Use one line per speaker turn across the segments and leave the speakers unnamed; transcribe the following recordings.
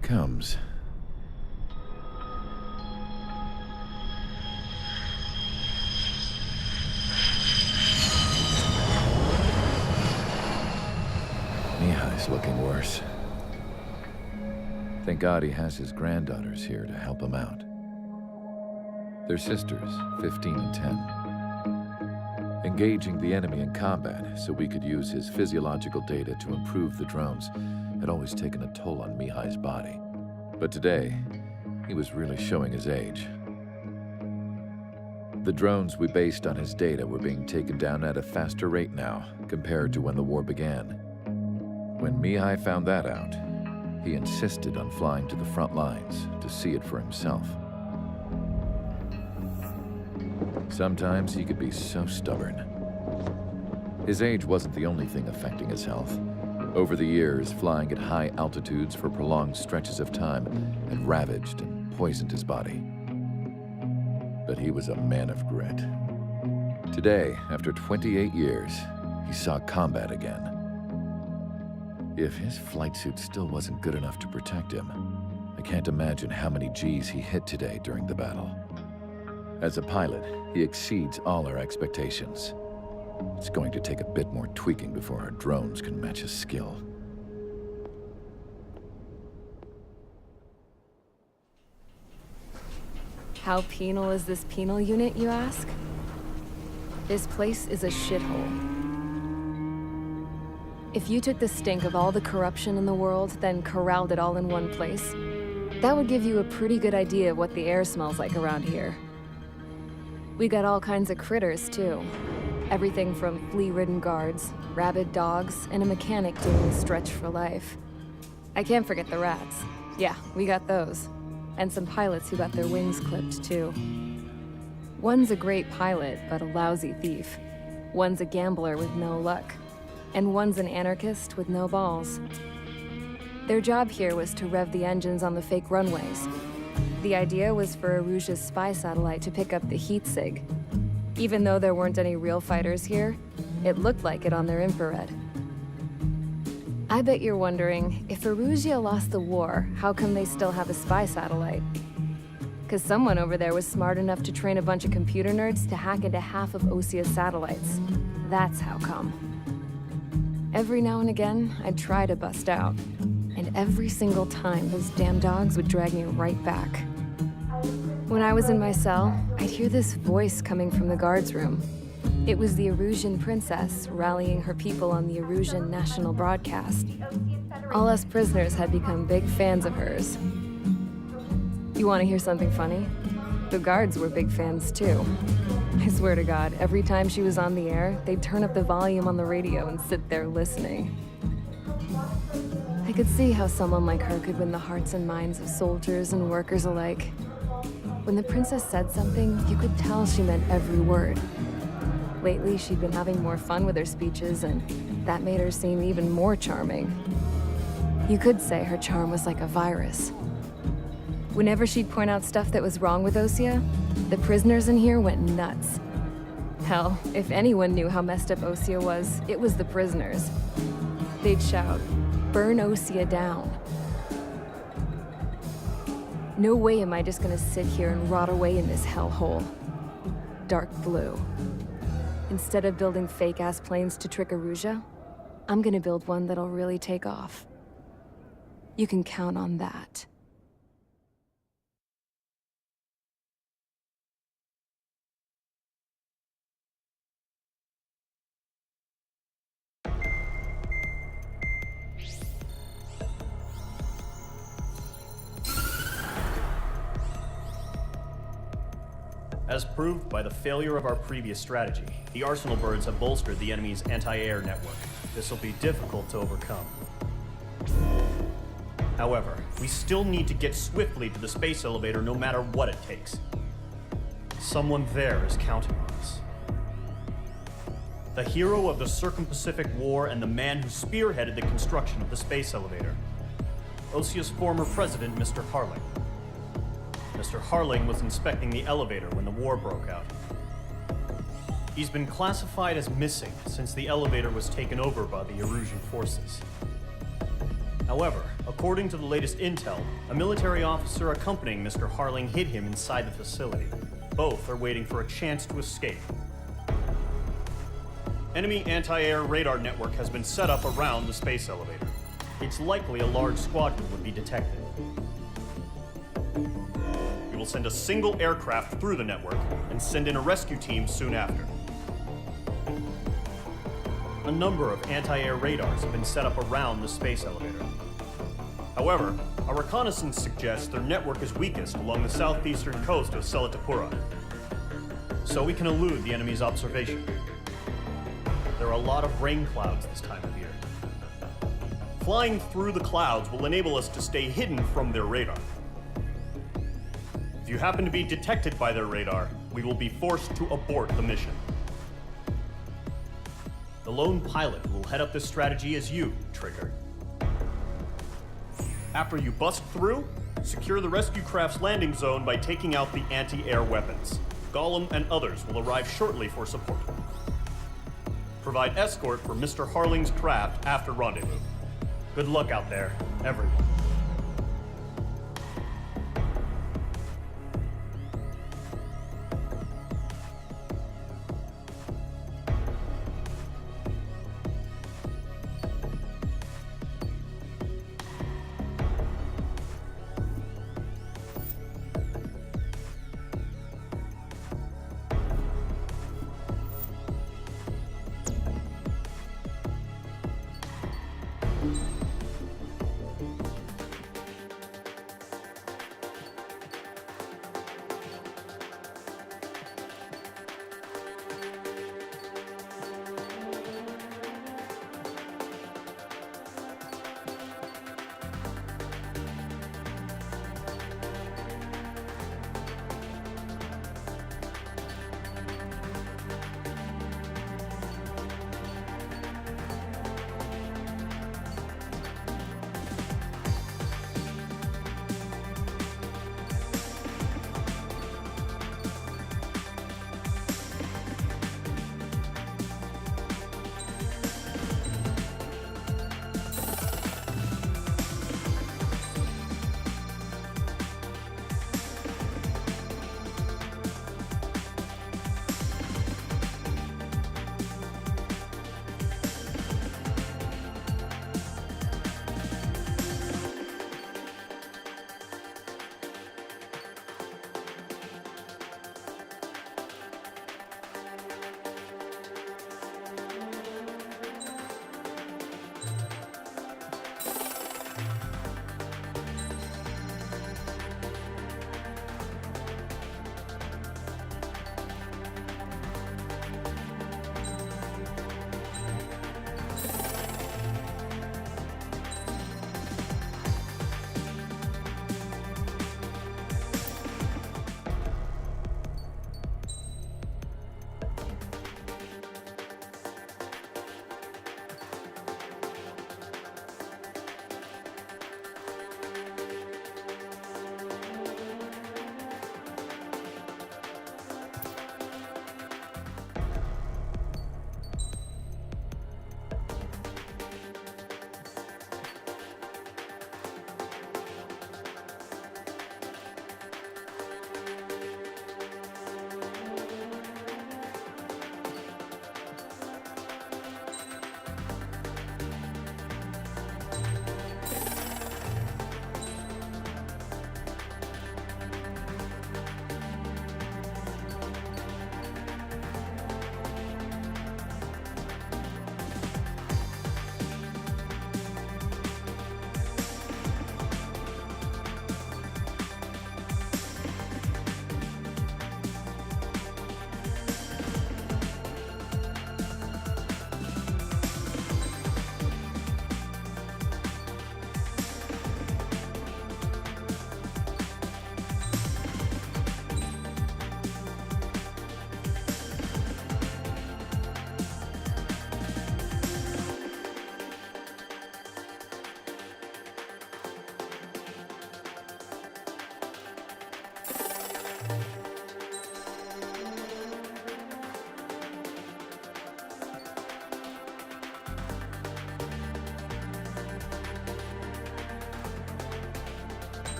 he comes. Mihai's looking worse. Thank God he has his granddaughters here to help him out. They're sisters, 15 and 10. Engaging the enemy in combat so we could use his physiological data to improve the drones had always taken a toll on Mihai's body. But today, he was really showing his age. The drones we based on his data were being taken down at a faster rate now compared to when the war began. When Mihai found that out, he insisted on flying to the front lines to see it for himself. Sometimes he could be so stubborn. His age wasn't the only thing affecting his health. Over the years, flying at high altitudes for prolonged stretches of time had ravaged and poisoned his body. But he was a man of grit. Today, after 28 years, he saw combat again. If his flight suit still wasn't good enough to protect him, I can't imagine how many Gs he hit today during the battle. As a pilot, he exceeds all our expectations. It's going to take a bit more tweaking before our drones can match his skill.
How penal is this penal unit, you ask? This place is a shithole. If you took the stink of all the corruption in the world, then corralled it all in one place, that would give you a pretty good idea of what the air smells like around here. We got all kinds of critters, too. Everything from flea-ridden guards, rabid dogs, and a mechanic doing a stretch for life. I can't forget the rats. Yeah, we got those. And some pilots who got their wings clipped, too. One's a great pilot, but a lousy thief. One's a gambler with no luck. And one's an anarchist with no balls. Their job here was to rev the engines on the fake runways. The idea was for Aruja's spy satellite to pick up the heat sig. Even though there weren't any real fighters here, it looked like it on their infrared. I bet you're wondering, if Aruja lost the war, how come they still have a spy satellite? 'Cause someone over there was smart enough to train a bunch of computer nerds to hack into half of Osia's satellites. That's how come. Every now and again, I'd try to bust out. And every single time, those damn dogs would drag me right back. When I was in my cell, I'd hear this voice coming from the guards room. It was the Arusian princess rallying her people on the Arusian national broadcast. All us prisoners had become big fans of hers. You want to hear something funny? The guards were big fans too. I swear to God, every time she was on the air, they'd turn up the volume on the radio and sit there listening. I could see how someone like her could win the hearts and minds of soldiers and workers alike. When the princess said something, you could tell she meant every word. Lately, she'd been having more fun with her speeches, and that made her seem even more charming. You could say her charm was like a virus. Whenever she'd point out stuff that was wrong with Osia, the prisoners in here went nuts. Hell, if anyone knew how messed up Osia was, it was the prisoners. They'd shout, "Burn Osia down." No way am I just gonna sit here and rot away in this hellhole. Dark blue. Instead of building fake-ass planes to trick Aruja, I'm gonna build one that'll really take off. You can count on that.
As proved by the failure of our previous strategy, the Arsenal birds have bolstered the enemy's anti-air network. This will be difficult to overcome. However, we still need to get swiftly to the space elevator no matter what it takes. Someone there is counting on us. The hero of the Circum-Pacific War and the man who spearheaded the construction of the space elevator. Osia's former president, Mr. Harling. Mr. Harling was inspecting the elevator when the war broke out. He's been classified as missing since the elevator was taken over by the Erusian forces. However, according to the latest intel, a military officer accompanying Mr. Harling hid him inside the facility. Both are waiting for a chance to escape. Enemy anti-air radar network has been set up around the space elevator. It's likely a large squadron would be detected. We will send a single aircraft through the network and send in a rescue team soon after. A number of anti-air radars have been set up around the space elevator. However, our reconnaissance suggests their network is weakest along the southeastern coast of Selatapura, so we can elude the enemy's observation. There are a lot of rain clouds this time of year. Flying through the clouds will enable us to stay hidden from their radar. If you happen to be detected by their radar, we will be forced to abort the mission. The lone pilot who will head up this strategy is you, Trigger. After you bust through, secure the rescue craft's landing zone by taking out the anti-air weapons. Gollum and others will arrive shortly for support. Provide escort for Mr. Harling's craft after rendezvous. Good luck out there, everyone.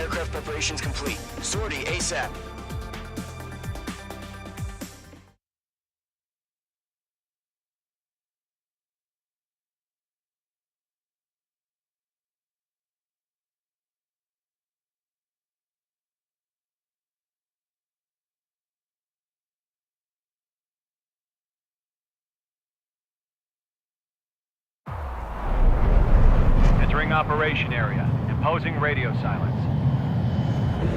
Aircraft preparations complete. Sortie ASAP.
Entering operation area. Imposing radio silence.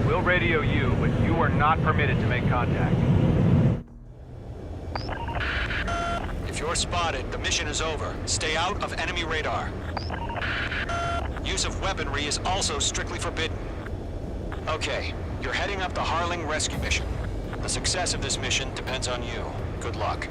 We'll radio you, but you are not permitted to make contact.
If you're spotted, the mission is over. Stay out of enemy radar. Use of weaponry is also strictly forbidden. Okay, you're heading up the Harling rescue mission. The success of this mission depends on you. Good luck.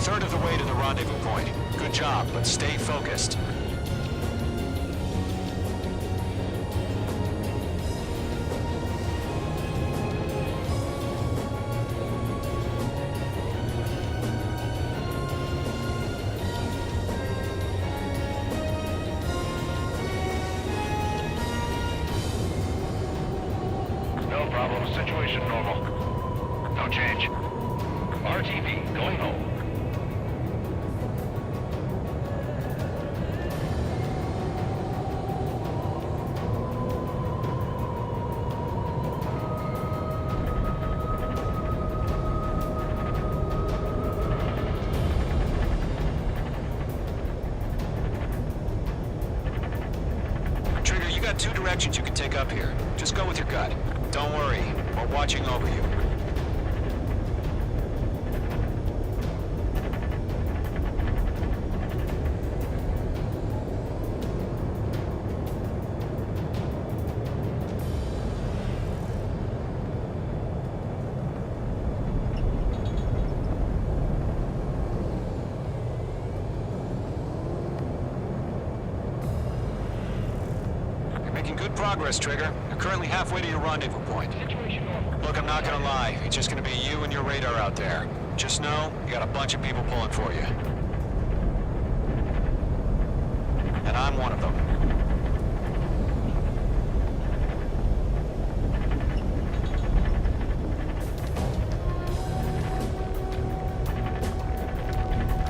Third of the way to the rendezvous point. Good job, but stay focused.
No problem. Situation normal. No change. RTV going home.
Two directions you can take up here. Just go with your gut. Don't worry, we're watching over you. Making good progress, Trigger. You're currently halfway to your rendezvous point. Look, I'm not gonna lie. It's just gonna be you and your radar out there. Just know, you got a bunch of people pulling for you. And I'm one of them.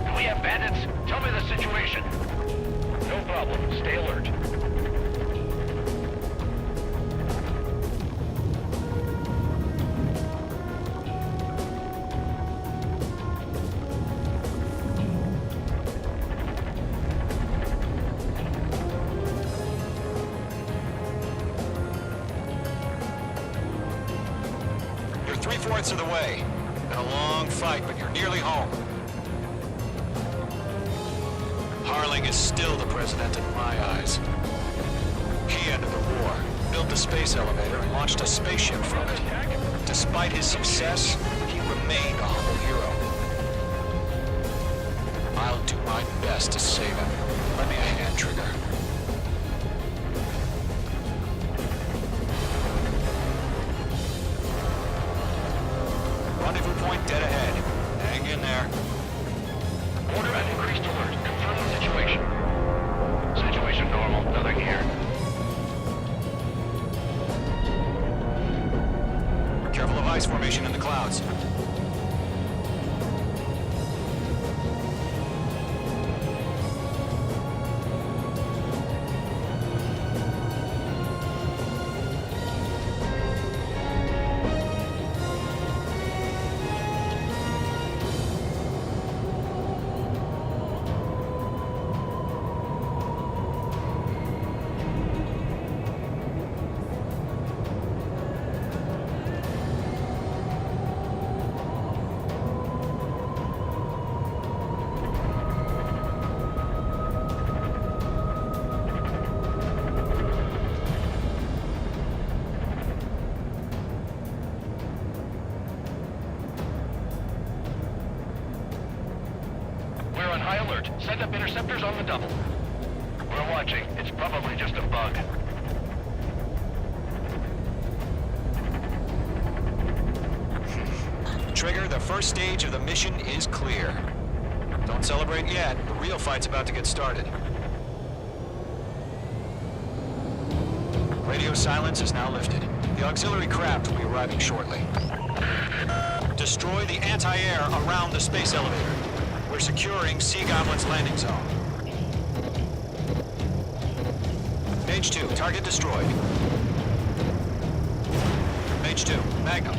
Do we have bandits? Tell me the situation. No problem. Stay alert.
You're 3/4 of the way. Been a long fight, but you're nearly home. Harling is still the president in my eyes. He ended the war, built the space elevator, and launched a spaceship from it. Despite his success, he remained a humble hero. I'll do my best to save him. Lend me a hand, Trigger. ice formation in the clouds.
Send up interceptors on the double. We're watching. It's probably just a bug.
Trigger, the first stage of the mission is clear. Don't celebrate yet. The real fight's about to get started. Radio silence is now lifted. The auxiliary craft will be arriving shortly. Destroy the anti-air around the space elevator. We're securing Sea Goblin's landing zone. Page 2, target destroyed. Page 2, Magnum.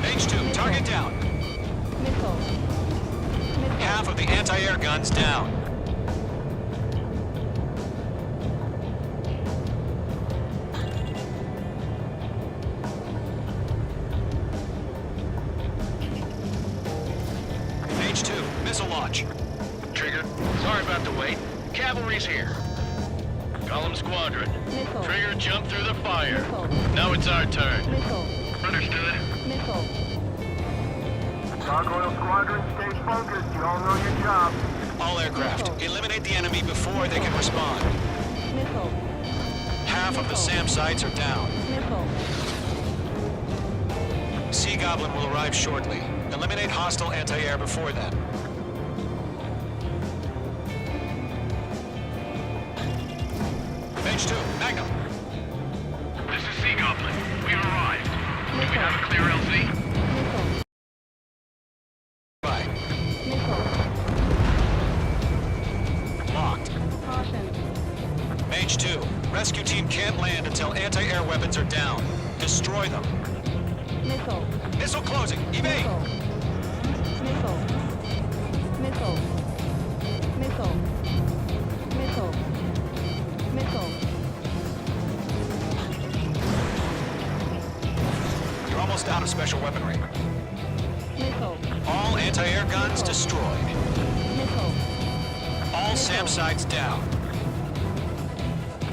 Page 2, target down.
Missile.
Half of the anti-air guns down. Page 2, missile launch.
Trigger, sorry about the wait. Cavalry's here. Column squadron.
Missile.
Trigger, jump through the fire.
Missile.
Now it's our turn.
Missile.
Understood.
Missile.
Gargoyle Squadron, stay focused. You all know your job.
All aircraft, eliminate the enemy before they can respond.
Missile.
Half of the SAM sites are down.
Missile.
Sea Goblin will arrive shortly. Eliminate hostile anti-air before then. Page 2, Magnum.
This is Sea Goblin. We arrived. Do we have a clear LZ?
Missile.
Bye.
Missile.
Locked.
Caution.
Page 2, rescue team can't land until anti-air weapons are down. Destroy them.
Missile.
Missile closing. Evade.
Missile. Missile. Missile. Missile. Missile.
You're almost out of special weaponry.
Missile.
All anti-air guns destroyed.
Missile.
All SAM sites down.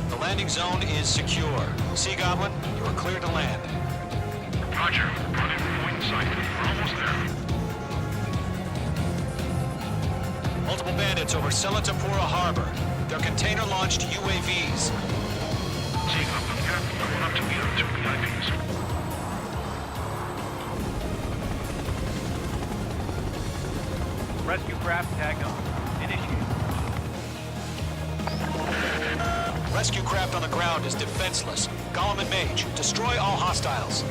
The landing zone is secure. Sea Goblin, you are clear to land.
Roger. Rendezvous point in sight. We're almost there.
Multiple bandits over Selatapura Harbor. They're container-launched UAVs.
Sea Goblin, yeah. I want up to meet our 2 VIPs. Rescue craft tagged on. Initiate.
Rescue craft on the ground is defenseless. Gollum and Mage, destroy all hostiles.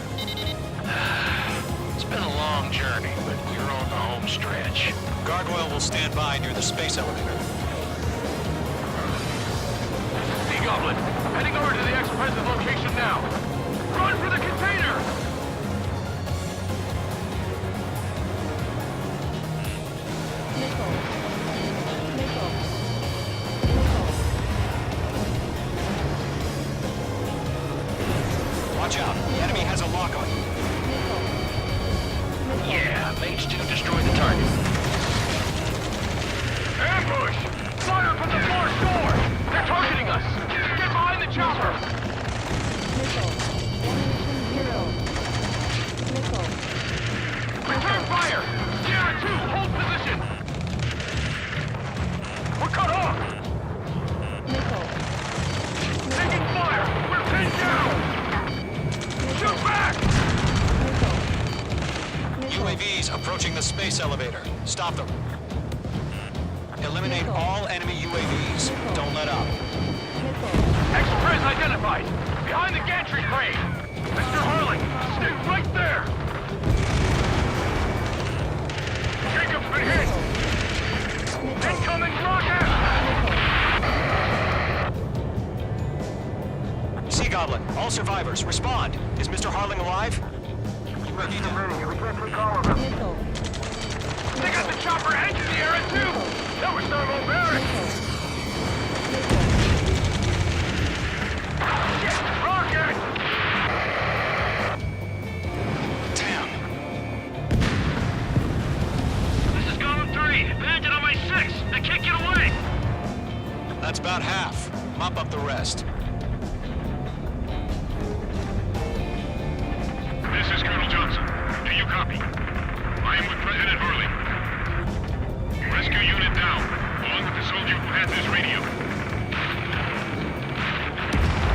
It's been a long journey, but we're on the home stretch.
Gargoyle will stand by near the space elevator.
Sea Goblin, heading over to the ex-president location now. Run for the container!
Missile. Missile.
Watch out. The enemy has a lock on you.
Yeah, Mage 2 destroyed the target. Ambush! Fire from the far shore! They're targeting us! Get behind the chopper!
Missile. Ammunition 0. Missile.
Return fire! CR2, hold position! We're cut off!
Missile.
Taking fire! We're pinned down! Shoot back!
UAVs approaching the space elevator. Stop them. Eliminate all enemy UAVs. Don't let up.
Express identified! Behind the gantry crane! Mr. Harling, stay right there! Jacob's been hit! Incoming rocket!
Sea Goblin, all survivors, respond. Is Mr. Harling alive? UAV down.
We can't take all of them.
They got the chopper engine in the air too! That was thermobaric! Shit! Rocket!
Damn.
This is Golem 3. Bandit on my 6. I can't get away!
That's about half. Mop up the rest.
This is Colonel Johnson. Do you copy? I am with President Harling. Rescue unit down, along with the soldier who had this radio.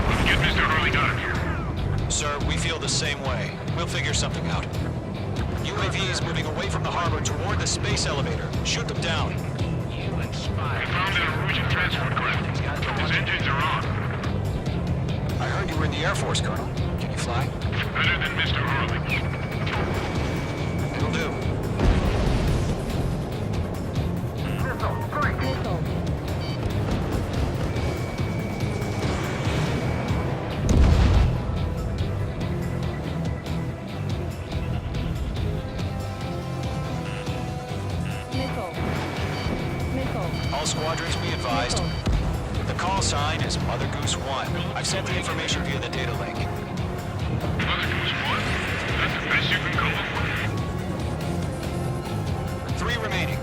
Let's get Mr. Harling out of here.
Sir, we feel the same way. We'll figure something out. UAVs moving away from the harbor toward the space elevator. Shoot them down.
We found an Erusian transport craft. His engines are on.
I heard you were in the Air Force, Colonel. Can you fly?
Better than Mr. Harling.
It'll do.
Missile, strike!
All squadrons be advised. The call sign is Mother Goose 1. I've sent the information via the data link.
Mother Goose 1. That's the best you can call it.
3 remaining.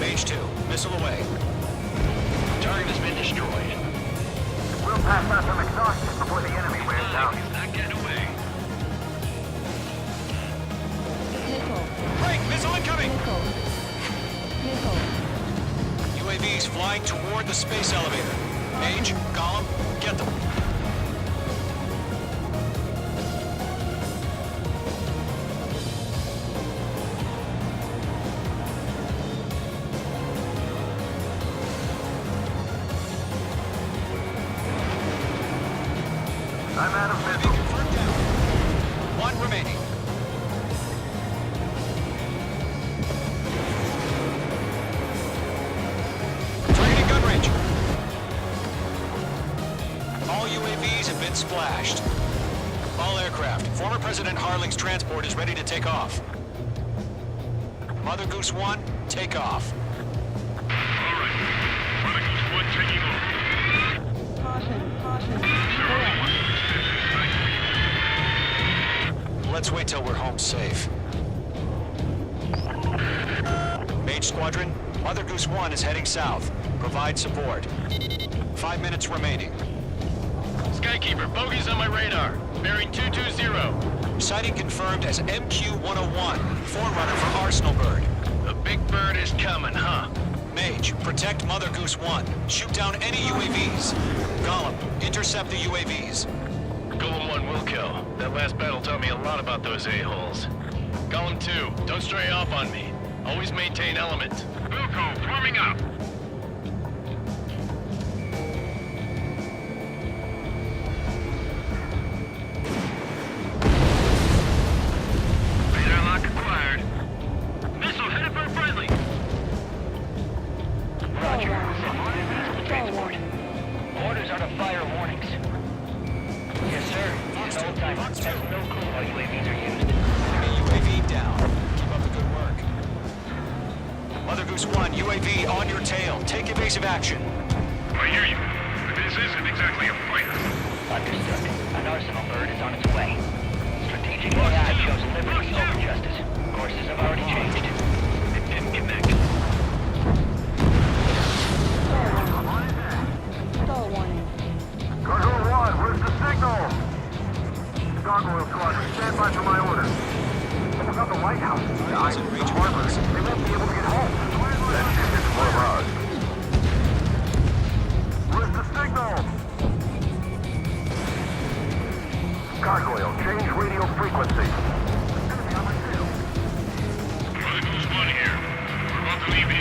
Mage 2, missile away.
Target has been destroyed.
We'll pass out some exhaustion before the enemy wears out.
Not getting away.
Break! Missile incoming! UAVs flying toward the space elevator. Mage, Golem, get them.
I'm out of
UAV
missile.
confirmed down. 1 remaining. Targeting gun range. All UAVs have been splashed. All aircraft. Former President Harling's transport is ready to take off. Mother Goose 1, take off.
All right. Mother Goose 1 taking off.
Let's wait till we're home safe. Mage Squadron, Mother Goose 1 is heading south. Provide support. 5 minutes remaining.
Skykeeper, bogeys on my radar. Bearing 220.
Sighting confirmed as MQ-101, forerunner for Arsenal Bird.
The big bird is coming, huh?
Mage, protect Mother Goose 1. Shoot down any UAVs. Golem, intercept the UAVs.
Golem 1 will kill. That last battle taught me a lot about those a-holes. Golem 2, don't stray off on me. Always maintain element.
Wilco, forming up. Radar lock acquired. Missile headed for friendly.
Roger. Transport. Orders are to fire warnings. Yes, sir. An old-timer has no clue how UAVs are used.
Enemy UAV down. Keep up the good work. Mother Goose 1, UAV on your tail. Take evasive action.
I hear you. But this isn't exactly a fighter.
Understood. An Arsenal bird is on its way. Strategic AI shows liberty over justice. Courses have already changed.
It didn't connect.
Gargoyle 1, where's the signal? Gargoyle Squadron, stand by for my orders. What about the Lighthouse?
Guys in range of
Harbor. They won't be able to get home. That ship is one of ours. Where's the signal? Gargoyle, change radio frequency.
Mother Goose 1 here. We're about to leave the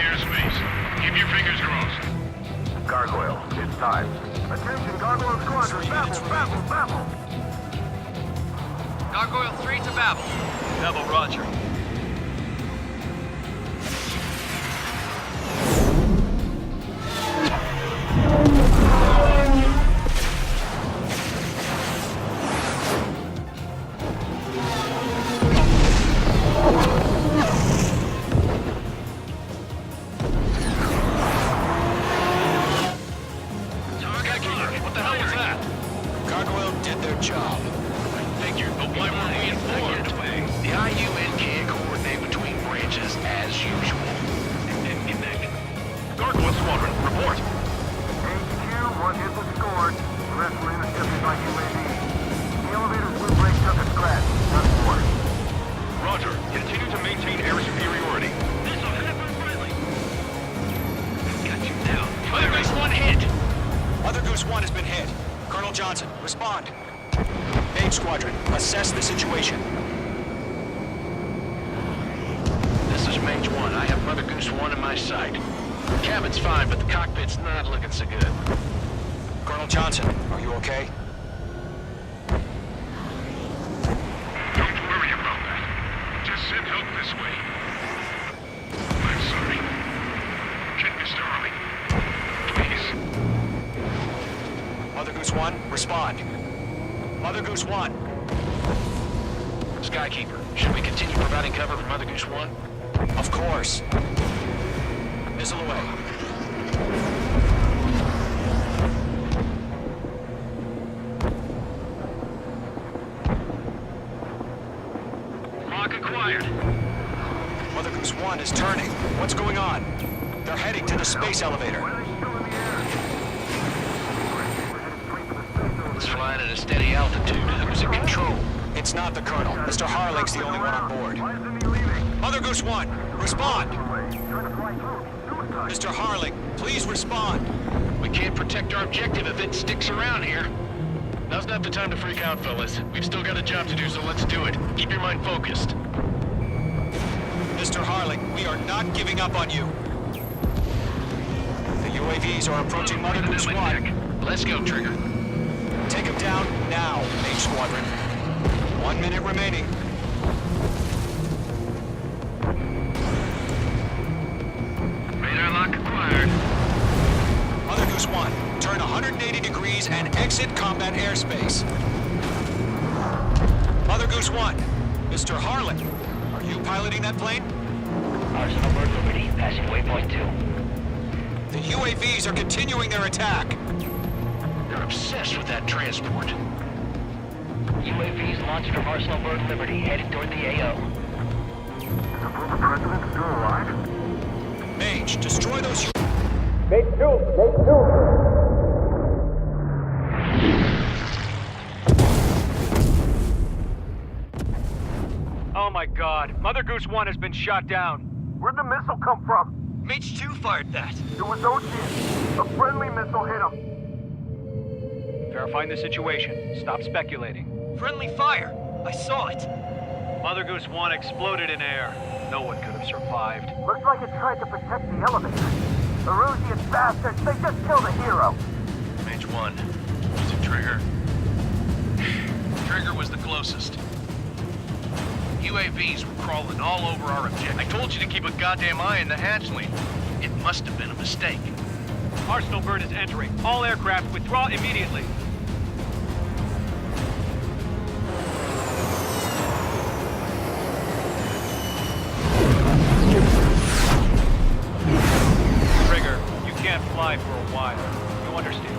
travel. Double roger. What the hell was that?
Gargoyle did their job.
Figured, but why weren't we informed?
The IUN can't coordinate between branches as usual.
Gargoyle Squadron, report.
HQ, one hit was scored. The rest were intercepted by UAV. The elevator's blue brake took a scratch. Not more.
Roger. Continue to maintain air superiority.
This'll happen friendly. Got you down. Mother Goose 1 hit.
Mother Goose 1 has been hit. Colonel Johnson, respond. H Squadron, assess the situation.
This is Mage 1. I have Mother Goose 1 in my sight. The cabin's fine, but the cockpit's not looking so good.
Colonel Johnson, are you okay?
Don't worry about that. Just send help this way. I'm sorry. Get Mr. Harling. Please.
Mother Goose 1, respond. Mother Goose 1.
Skykeeper, should we continue providing cover for Mother Goose 1?
Of course. Missile away.
Lock acquired.
Mother Goose 1 is turning. What's going on? They're heading to the space elevator.
Why are they still in the air? We're headed straight for the space elevator.
It's flying at a steady altitude. Who's in control?
It's not the Colonel. Mr. Harling's the only one on board.
Why isn't he leaving?
Mother Goose 1, respond!
Trying to fly through. Suicide.
Mr. Harling, please respond.
We can't protect our objective if it sticks around here. Now's not the time to freak out, fellas. We've still got a job to do, so let's do it. Keep your mind focused.
Mr. Harling, we are not giving up on you. The UAVs are approaching Mother Goose 1.
Let's go, Trigger.
Take him down now, H Squadron. 1 minute remaining.
Radar lock acquired.
Mother Goose 1, turn 180 degrees and exit combat airspace. Mother Goose 1, Mr. Harling, are you piloting that plane?
Arsenal Bird Liberty, passing waypoint 2.
The UAVs are continuing their attack.
They're obsessed with that transport.
UAVs launched from Arsenal Bird Liberty, headed toward the AO.
Is the former president still alive?
Mage, destroy those
Oh my god, Mother Goose 1 has been shot down.
Where'd the missile come from?
Mage 2 fired that.
It was Ocean. A friendly missile hit him.
Verifying the situation. Stop speculating.
Friendly fire. I saw it.
Mother Goose 1 exploded in air. No one could have survived.
Looks like it tried to protect the elevator. Erusian bastards, they just killed a hero.
Mage 1. Was it Trigger? Trigger was the closest. UAVs were crawling all over our objective. I told you to keep a goddamn eye on the hatchling. It must have been a mistake.
Arsenal Bird is entering. All aircraft withdraw immediately. Trigger, you can't fly for a while. You understand?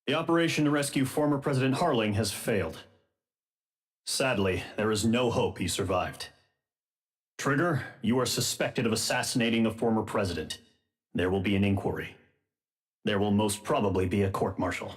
The operation to rescue former President Harling has failed. Sadly, there is no hope he survived. Trigger, you are suspected of assassinating the former president. There will be an inquiry. There will most probably be a court-martial.